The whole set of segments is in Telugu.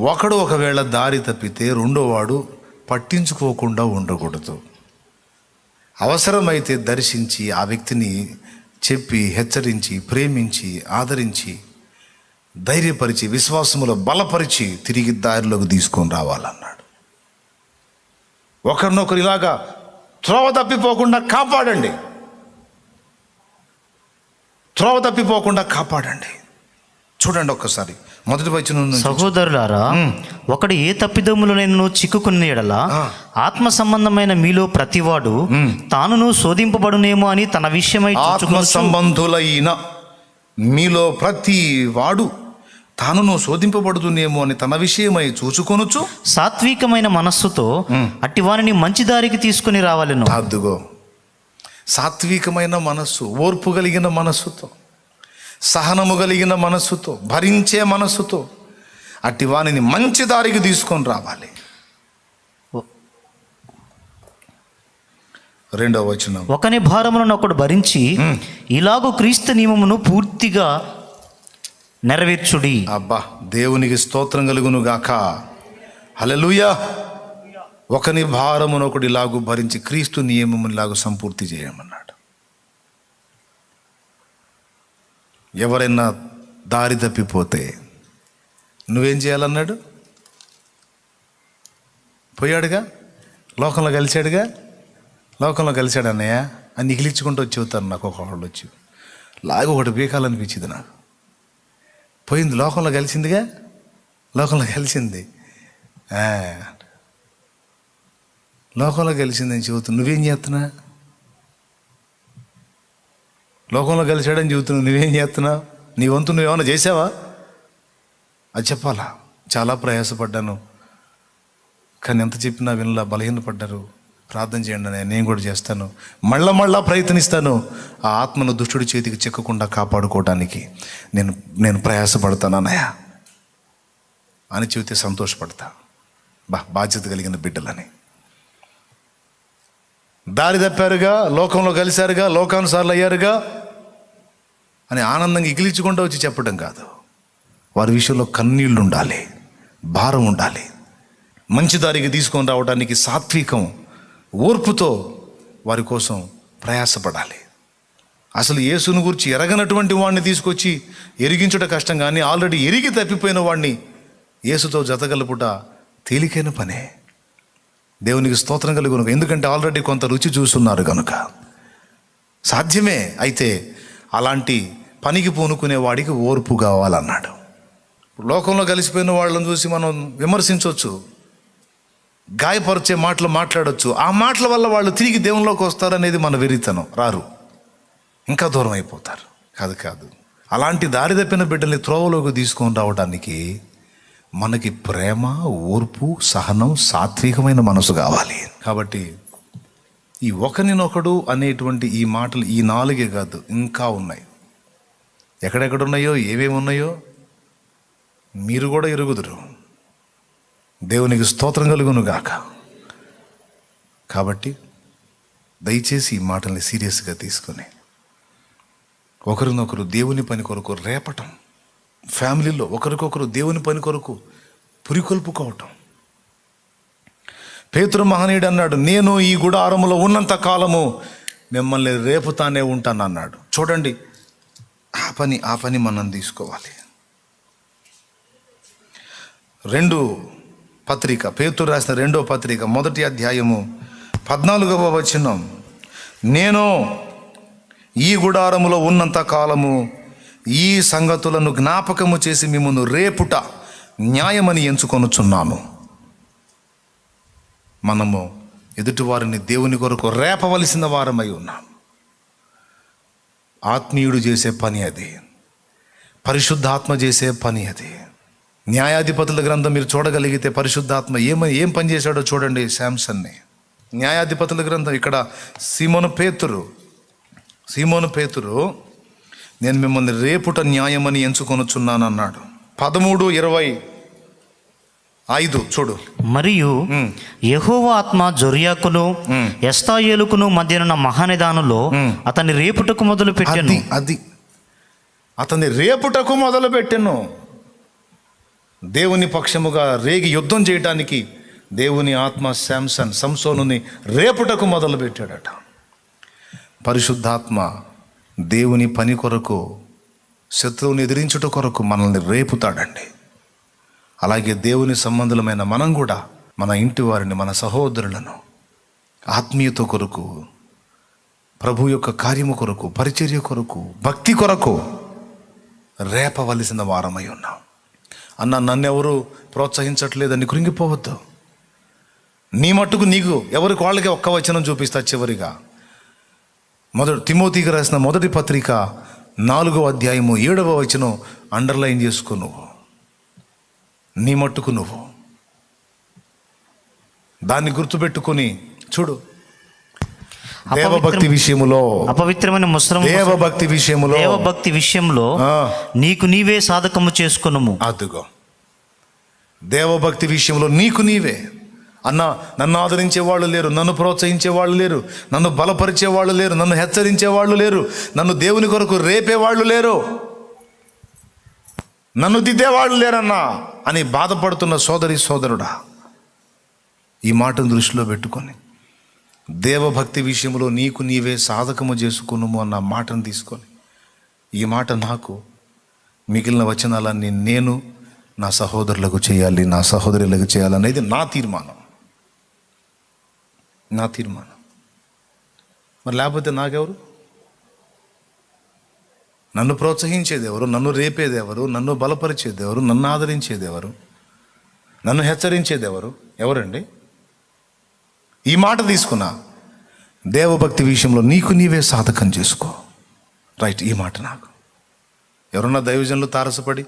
ఒకడు ఒకవేళ దారి తప్పితే రెండోవాడు పట్టించుకోకుండా ఉండకూడదు. అవసరమైతే దర్శించి ఆ వ్యక్తిని చెప్పి, హెచ్చరించి, ప్రేమించి, ఆదరించి, ధైర్యపరిచి, విశ్వాసములో బలపరిచి తిరిగి దారిలోకి తీసుకొని రావాలన్నాడు. ఒకరినొకరు ఇలాగా త్రోవ తప్పిపోకుండా కాపాడండి, త్రోవ తప్పిపోకుండా కాపాడండి. చూడండి ఒక్కసారి మొదటి వచనం నుంచి. సహోదరులారా, ఒకడు ఏ తప్పిదమ్ములనైనా చిక్కుకున్న యెడల ఆత్మ సంబంధమైన మీలో ప్రతివాడు తానును శోధింపబడునేమో అని తన విషయమై ఆత్మ సంబంధులైన మీలో ప్రతి వాడు తానును శోధింపబడుతునేమో అని తన విషయమై చూచుకొనుచు సాత్వికమైన మనస్సుతో అట్టి వారిని మంచి దారికి తీసుకుని రావాలను. అదుగో, సాత్వికమైన మనస్సు, ఓర్పు కలిగిన మనస్సుతో, సహనము కలిగిన మనస్సుతో, భరించే మనస్సుతో అట్టి వానిని మంచి దారికి తీసుకొని రావాలి. రెండవ వచనం. ఒకని భారములను ఒకడు భరించి ఇలాగూ క్రీస్తు నియమమును పూర్తిగా నెరవేర్చుడి. అబ్బా, దేవునికి స్తోత్రం కలుగును గాక. హల్లెలూయా. ఒకని భారమును ఒకడు ఇలాగూ భరించి క్రీస్తు నియమమును ఇలాగూ సంపూర్తి చేయమన్నాడు. ఎవరైనా దారి తప్పిపోతే నువ్వేం చేయాలన్నాడు? పోయాడుగా, లోకంలో కలిశాడుగా, లోకంలో కలిశాడు అన్నయ్య అని నిగిలించుకుంటూ వచ్చి చెబుతారు నాకు. ఒకళ్ళు వచ్చి లాగా ఒకటి బీకాలనిపించింది నాకు. పోయింది, లోకంలో కలిసిందిగా, లోకంలో కలిసింది, లోకంలో కలిసిందని చెబుతున్నా. నువ్వేం చేస్తున్నా? లోకంలో కలిశాడని చెబుతున్నావు, నువ్వేం చేస్తున్నావు? నీ వంతు నువ్వేమన్నా చేసావా? అది చెప్పాలా. చాలా ప్రయాసపడ్డాను, కానీ ఎంత చెప్పినా వినలా, బలహీనపడ్డారు. ప్రార్థన చేయండి అన్నయ్య, నేను కూడా చేస్తాను, మళ్ళా ప్రయత్నిస్తాను. ఆ ఆత్మను దుష్టుడి చేతికి చిక్కకుండా కాపాడుకోవడానికి నేను ప్రయాసపడతాను అన్నయ్య అని చెబితే సంతోషపడతా. బాధ్యత కలిగిన బిడ్డలని. దారి తప్పారుగా, లోకంలో కలిశారుగా, లోకానుసార్లు అయ్యారుగా అని ఆనందంగా ఇగిలించుకుంటూ వచ్చి చెప్పడం కాదు. వారి విషయంలో కన్నీళ్ళు ఉండాలి, భారం ఉండాలి. మంచి దారికి తీసుకొని రావడానికి సాత్వికం, ఓర్పుతో వారి కోసం ప్రయాసపడాలి. అసలు యేసును గురించి ఎరగనటువంటి వాడిని తీసుకొచ్చి ఎరిగించుట కష్టం, కానీ ఆల్రెడీ ఎరిగి తప్పిపోయిన వాడిని యేసుతో జతగలుపుట తేలికైన పనే. దేవునికి స్తోత్రం కలుగును. ఎందుకంటే ఆల్రెడీ కొంత రుచి చూస్తున్నారు కనుక సాధ్యమే. అయితే అలాంటి పనికి పూనుకునే వాడికి ఓర్పు కావాలన్నాడు. లోకంలో కలిసిపోయిన వాళ్ళని చూసి మనం విమర్శించవచ్చు, గాయపరిచే మాటలు మాట్లాడవచ్చు. ఆ మాటల వల్ల వాళ్ళు తిరిగి దేవునిలోకి వస్తారనేది మన వెరితనం. రారు, ఇంకా దూరం అయిపోతారు. కాదు. అలాంటి దారి తప్పిన బిడ్డల్ని త్రోవలోకి తీసుకొని రావడానికి మనకి ప్రేమ, ఓర్పు, సహనం, సాత్వికమైన మనసు కావాలి. కాబట్టి ఈ ఒకరినొకడు అనేటువంటి ఈ మాటలు ఈ 4 కాదు, ఇంకా ఉన్నాయి. ఎక్కడెక్కడున్నాయో, ఏమేమి ఉన్నాయో మీరు కూడా ఎరుగుదురు. దేవునికి స్తోత్రం కలుగును గాక. కాబట్టి దయచేసి ఈ మాటల్ని సీరియస్గా తీసుకొని ఒకరినొకరు దేవుని పని కొరకు రేపటం, ఫ్యామిలీలో ఒకరికొకరు దేవుని పని కొరకు పురికొల్పుకోవటం. పేతురు మహనీయుడు అన్నాడు, నేను ఈ గుడారములో ఉన్నంత కాలము మిమ్మల్ని రేపుతానే ఉంటాను అన్నాడు. చూడండి, ఆ పని మనం తీసుకోవాలి. 2 పత్రిక, పేతురు రాసిన 2వ పత్రిక 1వ అధ్యాయము 14వ వచనం. నేను ఈ గుడారములో ఉన్నంత కాలము ఈ సంగతులను జ్ఞాపకము చేసి మిమ్మును రేపుట న్యాయమని ఎంచుకొనుచున్నాను. మనము ఎదుటివారిని దేవుని కొరకు రేపవలసిన వారమై ఉన్నాం. ఆత్మీయుడు చేసే పని అది, పరిశుద్ధాత్మ చేసే పని అది. న్యాయాధిపతుల గ్రంథం మీరు చూడగలిగితే పరిశుద్ధాత్మ ఏం పని చేశాడో చూడండి. శాంసన్ని న్యాయాధిపతుల గ్రంథం, ఇక్కడ సీమోను పేతురు నేను మిమ్మల్ని రేపుట న్యాయమని ఎంచుకొనుచున్నాను అన్నాడు. 13:25 చూడు. మరియు యెహోవా ఆత్మ జొర్యాకును ఎస్తాయేలుకును మధ్యనున్న మహానిదానులో అతన్ని రేపుటకు మొదలు పెట్టాను. అతన్ని రేపుటకు మొదలు పెట్టాను. దేవుని పక్షముగా రేగి యుద్ధం చేయటానికి దేవుని ఆత్మ సంసోనుని రేపుటకు మొదలుపెట్టాడట. పరిశుద్ధాత్మ దేవుని పని కొరకు, శత్రువుని ఎదిరించుట కొరకు మనల్ని రేపుతాడండి. అలాగే దేవుని సంబంధులమైన మనం కూడా మన ఇంటి వారిని, మన సహోదరులను ఆత్మీయత కొరకు, ప్రభు యొక్క కార్యము కొరకు, పరిచర్య కొరకు, భక్తి కొరకు రేపవలసిన వారమై ఉన్నాం. అన్న నన్నెవరు ప్రోత్సహించట్లేదని కృంగిపోవద్దు. నీ మట్టుకు నీకు ఎవరికి వాళ్ళకి ఒక్క వచనం చూపిస్తా. చివరిగా తిమోతికి రాసిన మొదటి పత్రిక 4వ అధ్యాయము 7వ వచనం అండర్లైన్ చేసుకో. నువ్వు నీ మట్టుకు నువ్వు దాన్ని గుర్తుపెట్టుకొని చూడు. దేవభక్తి విషయములో, అపవిత్రమైన దేవభక్తి విషయంలో నీకు నీవే సాధకము చేసుకొనుము. అదుగో, దేవభక్తి విషయంలో నీకు నీవే. అన్న, నన్ను ఆదరించే వాళ్ళు లేరు, నన్ను ప్రోత్సహించే వాళ్ళు లేరు, నన్ను బలపరిచే వాళ్ళు లేరు, నన్ను హెచ్చరించే వాళ్ళు లేరు, నన్ను దేవుని కొరకు రేపే వాళ్ళు లేరు, నన్ను దిద్దేవాళ్ళు లేరన్నా అని బాధపడుతున్న సోదరి సోదరుడా, ఈ మాటను దృష్టిలో పెట్టుకొని దేవభక్తి విషయంలో నీకు నీవే సాధకము చేసుకున్నాము అన్న మాటను తీసుకొని, ఈ మాట నాకు, మిగిలిన వచనాలన్నీ నేను నా సహోదరులకు చేయాలి, నా సహోదరులకు చేయాలనేది నా తీర్మానం. మరి లేకపోతే నాకెవరు? నన్ను ప్రోత్సహించేది ఎవరు? నన్ను రేపేది ఎవరు? నన్ను బలపరిచేది ఎవరు? నన్ను ఆదరించేది ఎవరు? నన్ను హెచ్చరించేది ఎవరు? ఎవరండి? ఈ మాట తీసుకున్నా, దేవభక్తి విషయంలో నీకు నీవే సాధకం చేసుకో. రైట్, ఈ మాట నాకు. ఎవరన్నా దైవజనులు తారసపడి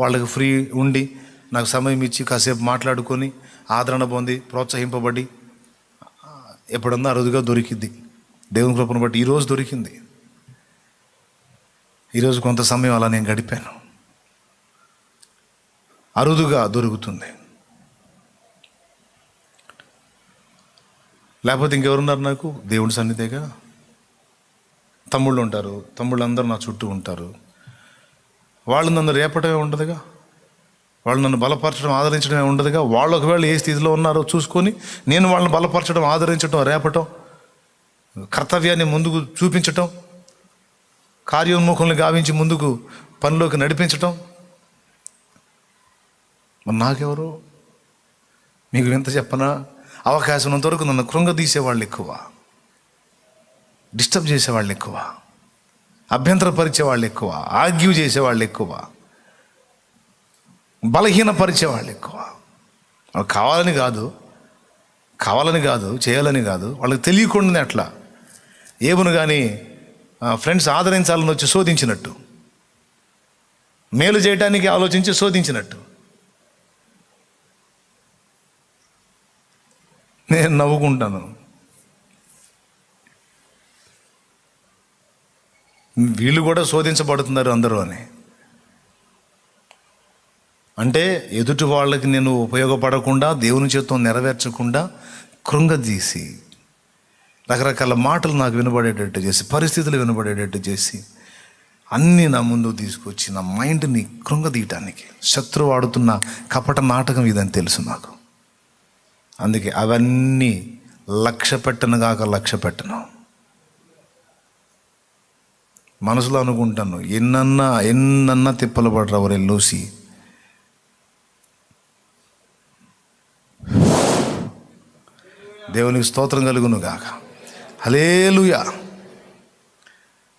వాళ్ళకి ఫ్రీ ఉండి నాకు సమయం ఇచ్చి కాసేపు మాట్లాడుకొని ఆదరణ పొంది ప్రోత్సహింపబడి ఎప్పుడన్నా అరుదుగా దొరికింది. దేవుని కృపను బట్టి ఈరోజు దొరికింది. ఈరోజు కొంత సమయం అలా నేను గడిపాను. అరుదుగా దొరుకుతుంది. లేకపోతే ఇంకెవరున్నారు నాకు? దేవుడి సన్నిధిగా తమ్ముళ్ళు ఉంటారు. తమ్ముళ్ళు అందరూ నా చుట్టూ ఉంటారు. వాళ్ళు నన్ను రేపటమే ఉండదుగా, వాళ్ళు నన్ను బలపరచడం ఆదరించడమే ఉండదుగా. వాళ్ళు ఒకవేళ ఏ స్థితిలో ఉన్నారో చూసుకొని నేను వాళ్ళని బలపరచడం, ఆదరించడం, రేపటం, కర్తవ్యాన్ని ముందుకు చూపించటం, కార్యోన్ముఖుల్ని గావించి ముందుకు పనిలోకి నడిపించటం. మరి నాకెవరు? మీకు ఎంత చెప్పనా, అవకాశం ఉన్నంత వరకు నన్ను కృంగదీసేవాళ్ళు ఎక్కువ, డిస్టర్బ్ చేసేవాళ్ళు ఎక్కువ, అభ్యంతరపరిచేవాళ్ళు ఎక్కువ, ఆర్గ్యూ చేసేవాళ్ళు ఎక్కువ, బలహీనపరిచేవాళ్ళు ఎక్కువ. వాళ్ళు కావాలని కాదు, చేయాలని కాదు, వాళ్ళకి తెలియకుండానే అట్లా ఏమును కానీ ఫ్రెండ్స్ ఆదరించాలని వచ్చి శోధించినట్టు, మేలు చేయడానికి ఆలోచించి శోధించినట్టు. నేను నవ్వుకుంటాను. వీళ్ళు కూడా శోధించబడుతున్నారు అందరూ అని. అంటే ఎదుటి వాళ్ళకి నేను ఉపయోగపడకుండా, దేవుని చేత్తో నెరవేర్చకుండా కృంగదీసి, రకరకాల మాటలు నాకు వినబడేటట్టు చేసి, పరిస్థితులు వినబడేటట్టు చేసి, అన్నీ నా ముందు తీసుకొచ్చి నా మైండ్ని కృంగదీయటానికి శత్రువు ఆడుతున్న కపట నాటకం ఇదని తెలుసు నాకు. అందుకే అవన్నీ లక్ష్య పెట్టను. మనసులో అనుకుంటాను, ఎన్నన్నా తిప్పలు పడరా ఎవరు ఎల్లోసి. దేవునికి స్తోత్రం కలుగును గాక. హల్లెలూయా.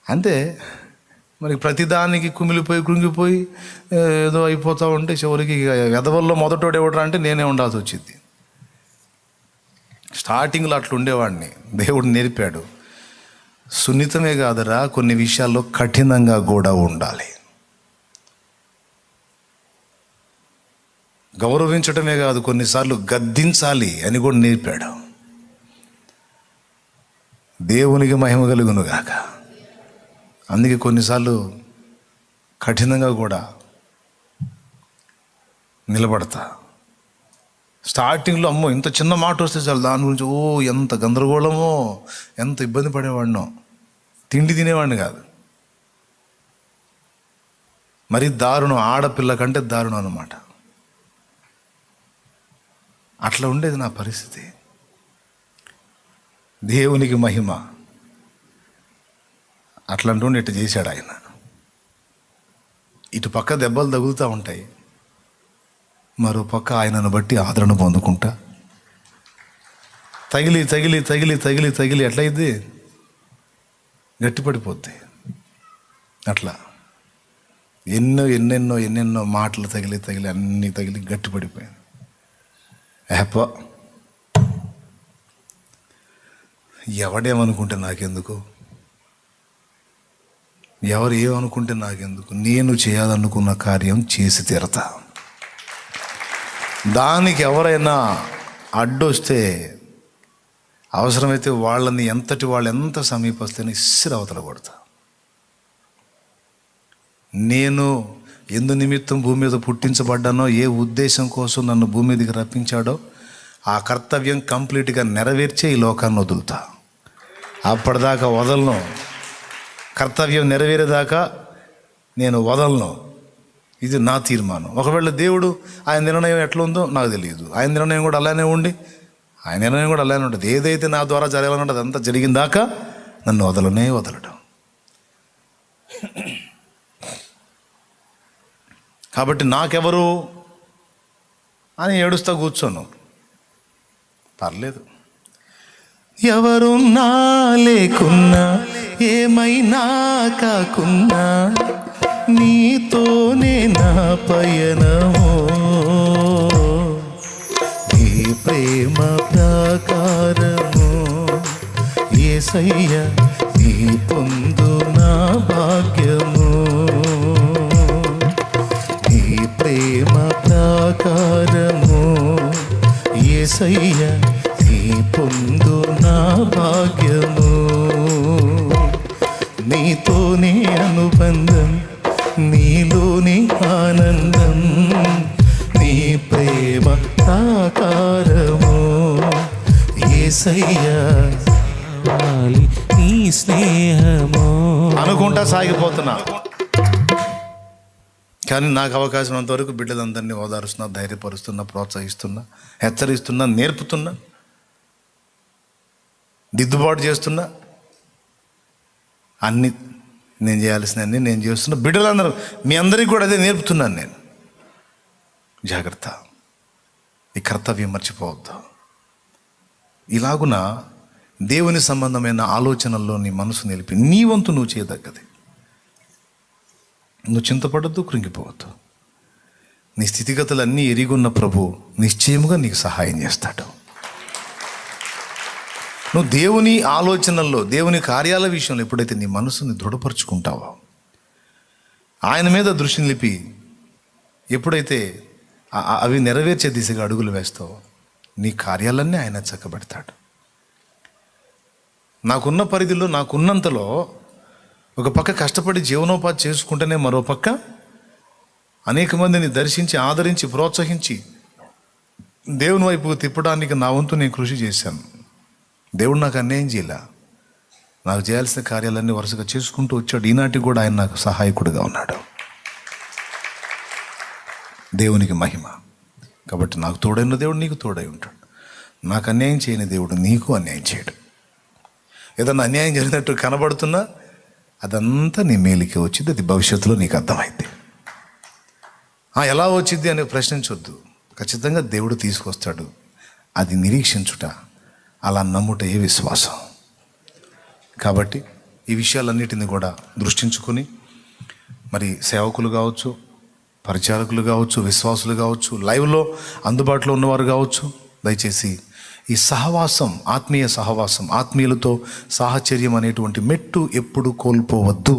అంతే మరి ప్రతిదానికి కృంగిపోయి ఏదో అయిపోతూ ఉంటే చివరికి ఎదవల్లో మొదటోడు ఎవడరా అంటే నేనే ఉండాల్సి వచ్చింది. స్టార్టింగ్లో అట్లా ఉండేవాడిని. దేవుడు నేర్పాడు, సున్నితమే కాదురా, కొన్ని విషయాల్లో కఠినంగా కూడా ఉండాలి. గౌరవించటమే కాదు, కొన్నిసార్లు గద్దించాలి అని కూడా నేర్పాడు. దేవునికి మహిమ కలుగును గాక. అందుకే కొన్నిసార్లు కఠినంగా కూడా నిలబడతా. స్టార్టింగ్లో అమ్మో ఇంత చిన్న మాట వస్తే చాలు దాని గురించి ఎంత గందరగోళమో, ఎంత ఇబ్బంది పడేవాడినో. తిండి తినేవాడిని కాదు. మరి దారుణం, ఆడపిల్ల కంటే దారుణం అన్నమాట. అట్లా ఉండేది నా పరిస్థితి. దేవునికి మహిమ. అట్లా అంటుండి ఇటు చేశాడు ఆయన. ఇటు పక్క దెబ్బలు తగులుతూ ఉంటాయి, మరో పక్క ఆయనను బట్టి ఆదరణ పొందుకుంటా తగిలి తగిలి తగిలి తగిలి తగిలి ఎట్లయిద్ది, గట్టిపడిపోద్ది. అట్లా ఎన్నెన్నో మాటలు తగిలి తగిలి అన్నీ తగిలి గట్టిపడిపోయింది. హ్యాప ఎవడేమనుకుంటే నాకెందుకు, ఎవరు ఏమనుకుంటే నాకెందుకు, నేను చేయాలనుకున్న కార్యం చేసి తీరతా. దానికి ఎవరైనా అడ్డొస్తే అవసరమైతే వాళ్ళని వాళ్ళు ఎంత సమీపస్తేనే ఇస్సిరి అవతల కొడతా. నేను ఎందు నిమిత్తం భూమి మీద పుట్టించబడ్డానో, ఏ ఉద్దేశం కోసం నన్ను భూమి మీదకి రప్పించాడో ఆ కర్తవ్యం కంప్లీట్గా నెరవేర్చే ఈ లోకాన్ని వదులుతా. అప్పటిదాకా వదలను. కర్తవ్యం నెరవేరేదాకా నేను వదలను. ఇది నా తీర్మానం. ఒకవేళ దేవుడు ఆయన నిర్ణయం ఎట్లా ఉందో నాకు తెలియదు. ఆయన నిర్ణయం కూడా అలానే ఉంటుంది. ఏదైతే నా ద్వారా జరగాలన్నది అదంతా జరిగిన దాకా నన్ను వదలడం. కాబట్టి నాకెవరు అని ఏడుస్తా కూర్చోను, పర్లేదు. ఎవరున్నా లేకున్నా ఏమైనా కాకున్నా నీతోనే నా పయనము. నీ ప్రేమ ప్రకారము యేసయ్య నీ పొందు నా భాగ్యము. నీ ప్రేమ ప్రకారము యేసయ్య నీ పొందు నా భాగ్యము. నీతోనే అనుబంధం, నీలోని ఆనందం, నీ ప్రేమ సాకారము యేసయ్యా నీ స్నేహము అనుకుంటా సాగిపోతున్నా. కానీ నాకు అవకాశం అంతవరకు బిడ్డలందరినీ ఓదారుస్తున్నా, ధైర్యపరుస్తున్నా, ప్రోత్సహిస్తున్నా, హెచ్చరిస్తున్నా, నేర్పుతున్నా, దిద్దుబాటు చేస్తున్నా. అన్నీ నేను చేయాల్సినవన్నీ నేను చేస్తున్నా. బిడ్డలందరూ మీ అందరికీ కూడా అదే నేర్పుతున్నాను నేను. జాగ్రత్త, ఈ కర్తవ్యం మర్చిపోవద్దు. ఇలాగున దేవుని సంబంధమైన ఆలోచనల్లో నీ మనసు నిలిపి నీ వంతు నువ్వు చేయదగ్గది. నువ్వు చింతపడద్దు, కృంగిపోవద్దు. నీ స్థితిగతులన్నీ ఎరిగున్న ప్రభు నిశ్చయముగా నీకు సహాయం చేస్తాడు. నువ్వు దేవుని ఆలోచనల్లో, దేవుని కార్యాల విషయంలో ఎప్పుడైతే నీ మనసుని దృఢపరుచుకుంటావో, ఆయన మీద దృష్టి నిలిపి ఎప్పుడైతే అవి నెరవేర్చే దిశగా అడుగులు వేస్తావో నీ కార్యాలన్నీ ఆయన చక్కబెడతాడు. నాకున్న పరిధిలో, నాకున్నంతలో ఒక పక్క కష్టపడి జీవనోపాధి చేసుకుంటేనే మరో పక్క అనేక మందిని దర్శించి, ఆదరించి, ప్రోత్సహించి దేవుని వైపుకు తిప్పడానికి నా వంతు నేను కృషి చేశాను. దేవుడు నాకు అన్యాయం చేయలే. నాకు చేయాల్సిన కార్యాలన్నీ వరుసగా చేసుకుంటూ వచ్చాడు. ఈనాటికి కూడా ఆయన నాకు సహాయకుడిగా ఉన్నాడు. దేవునికి మహిమ. కాబట్టి నాకు తోడైన దేవుడు నీకు తోడై ఉంటాడు. నాకు అన్యాయం చేయని దేవుడు నీకు అన్యాయం చేయడు. ఏదన్నా అన్యాయం జరిగినట్టు కనబడుతున్నా అదంతా నీ మేలుకే వచ్చింది. అది భవిష్యత్తులో నీకు అర్థమైంది. ఎలా వచ్చింది అని ప్రశ్నించొద్దు. ఖచ్చితంగా దేవుడు తీసుకొస్తాడు. అది నిరీక్షించుట, అలా నమ్ముటే విశ్వాసం. కాబట్టి ఈ విషయాలన్నిటిని కూడా దృష్టించుకొని మరి సేవకులు కావచ్చు, పరిచారకులు కావచ్చు, విశ్వాసులు కావచ్చు, లైవ్లో అందుబాటులో ఉన్నవారు కావచ్చు, దయచేసి ఈ సహవాసం, ఆత్మీయ సహవాసం, ఆత్మీయులతో సాహచర్యం అనేటువంటి మెట్టు ఎప్పుడు కోల్పోవద్దు.